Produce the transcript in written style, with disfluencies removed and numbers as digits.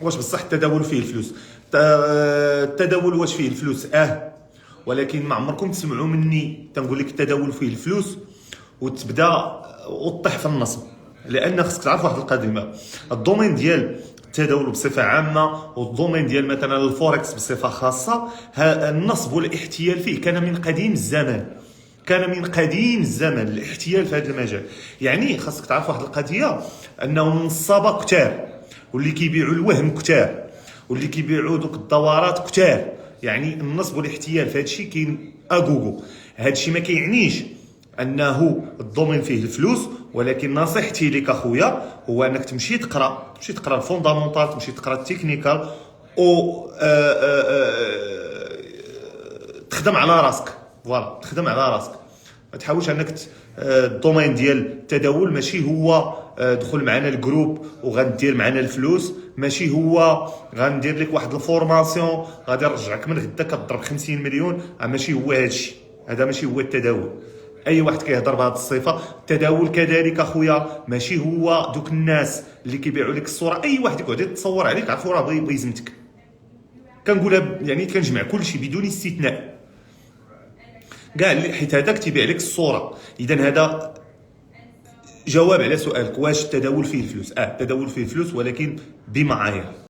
واش بصح التداول فيه الفلوس؟ التداول واش فيه الفلوس؟ ولكن ما عمركم تسمعوا مني تنقول لك التداول فيه الفلوس وتبدا وتطيح في النصب. لان خصك تعرف واحد القضيه، الدومين ديال التداول بصفه عامه والدومين ديال مثلا الفوركس بصفه خاصه، النصب والاحتيال فيه كان من قديم الزمان. كان من قديم الزمن الاحتيال في هذا المجال. يعني خاصك تعرف واحد القضيه، انه النصابه كتار، واللي كيبيعوا الوهم كتار، واللي كيبيعوا دوك الدورات كتار. يعني النصب والاحتيال في هذا الشيء كاين اغوغو. هذا الشيء ما كيعنيش انه الدومين فيه الفلوس، ولكن نصيحتي لك اخويا هو انك تمشي تقرا الفوندامونتال، تمشي تقرا التكنيكال، و تخدم على راسك. فوالا، تخدم على راسك. ما تحاولش انك الدومين ديال التداول ماشي هو دخل معنا الجروب وغندير معنا الفلوس، ماشي هو غندير لك واحد الفورماسيون غادي نرجعك من غدا كضرب 50 مليون. ماشي هو هذا الشيء، هذا ماشي هو التداول. اي واحد كيهضر بهذه الصفه. التداول كذلك اخويا ماشي هو دوك الناس اللي كيبيعوا لك الصوره. اي واحد يقعد يتصور عليك عرفوا راه بغى يزمتك. كنقولها يعني كنجمع كل شيء بدون استثناء كاع، حيت هذاك تيبيع لك الصوره. اذا هذا جواب على سؤالك، واش التداول فيه الفلوس؟ التداول فيه الفلوس ولكن بمعايير.